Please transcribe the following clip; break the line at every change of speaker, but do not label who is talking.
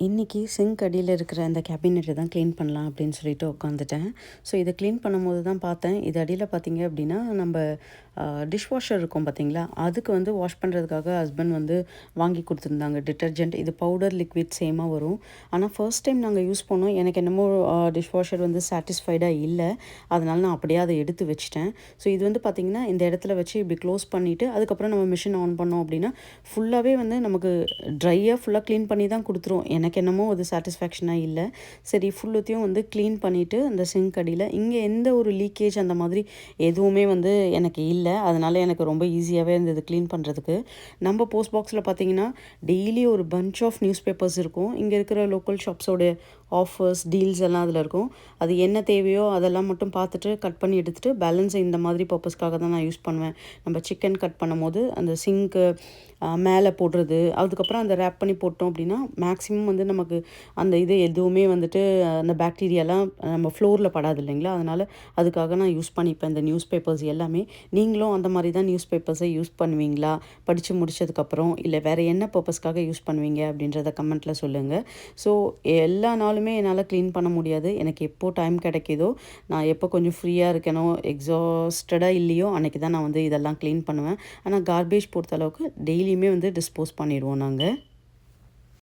இன்றைக்கி சிங்க் அடியில் இருக்கிற அந்த கேபினெட்டை தான் க்ளீன் பண்ணலாம் அப்படின்னு சொல்லிட்டு உட்காந்துட்டேன். ஸோ இதை க்ளீன் பண்ணும்போது தான் பார்த்தேன், இது அடியில் பார்த்தீங்க அப்படின்னா நம்ம டிஷ் வாஷர் இருக்கும் பார்த்தீங்களா, அதுக்கு வந்து வாஷ் பண்ணுறதுக்காக ஹஸ்பண்ட் வந்து வாங்கி கொடுத்துருந்தாங்க டிட்டர்ஜென்ட். இது பவுடர் லிக்விட் சேமாக வரும். ஆனால் ஃபர்ஸ்ட் டைம் நாங்கள் யூஸ் பண்ணோம், எனக்கு என்னமோ டிஷ் வாஷர் வந்து சாட்டிஸ்ஃபைடாக இல்லை. அதனால் நான் அப்படியே அதை எடுத்து வச்சுட்டேன். ஸோ இது வந்து பார்த்திங்கன்னா இந்த இடத்துல வச்சு இப்படி க்ளோஸ் பண்ணிவிட்டு அதுக்கப்புறம் நம்ம மிஷின் ஆன் பண்ணோம் அப்படின்னா ஃபுல்லாகவே வந்து நமக்கு ட்ரையாக ஃபுல்லாக க்ளீன் பண்ணி தான் கொடுத்துரும். எனக்கு என்னமோ அது சாட்டிஸ்ஃபேக்ஷனாக இல்லை. சரி ஃபுல்லுத்தையும் வந்து க்ளீன் பண்ணிவிட்டு அந்த சிங்க் அடியில் இங்கே எந்த ஒரு லீக்கேஜ் அந்த மாதிரி எதுவுமே வந்து எனக்கு இல்லை. அதனால் எனக்கு ரொம்ப ஈஸியாகவே இருந்தது க்ளீன் பண்ணுறதுக்கு. நம்ம போஸ்ட் பாக்ஸில் பார்த்தீங்கன்னா டெய்லி ஒரு பஞ்ச் ஆஃப் நியூஸ் பேப்பர்ஸ் இருக்கும். இங்கே இருக்கிற லோக்கல் ஷாப்ஸோட ஆஃபர்ஸ், டீல்ஸ் எல்லாம் அதில் இருக்கும். அது என்ன தேவையோ அதெல்லாம் மட்டும் பார்த்துட்டு கட் பண்ணி எடுத்துகிட்டு பேலன்ஸை இந்த மாதிரி பர்பஸ்க்காக தான் நான் யூஸ் பண்ணுவேன். நம்ம சிக்கன் கட் பண்ணும்போது அந்த சிங்க்கு மேலே போடுறது, அதுக்கப்புறம் அந்த ரேப் பண்ணி போட்டோம் அப்படின்னா மேக்ஸிமம் வந்து நமக்கு அந்த இது எதுவுமே வந்துட்டு அந்த பாக்டீரியாலாம் நம்ம ஃப்ளோரில் படாது இல்லைங்களா. அதனால் அதுக்காக நான் யூஸ் பண்ணிப்பேன் இந்த நியூஸ் பேப்பர்ஸ் எல்லாமே. நீங்களும் அந்த மாதிரி தான் நியூஸ் பேப்பர்ஸை யூஸ் பண்ணுவீங்களா? படித்து முடிச்சதுக்கப்புறம் இல்லை வேறு என்ன பர்பஸ்க்காக யூஸ் பண்ணுவீங்க அப்படின்றத கமெண்ட்டில் சொல்லுங்கள். ஸோ எல்லா நாளுமே என்னால் க்ளீன் பண்ண முடியாது. எனக்கு எப்போ டைம் கிடைக்கிதோ, நான் எப்போ கொஞ்சம் ஃப்ரீயாக இருக்கேனோ, எக்ஸாஸ்டடாக இல்லையோ அன்றைக்கி தான் நான் வந்து இதெல்லாம் க்ளீன் பண்ணுவேன். ஆனால் கார்பேஜ் பொறுத்த அளவுக்கு டெய்லியுமே வந்து டிஸ்போஸ் பண்ணிடுவோம் நாங்கள்.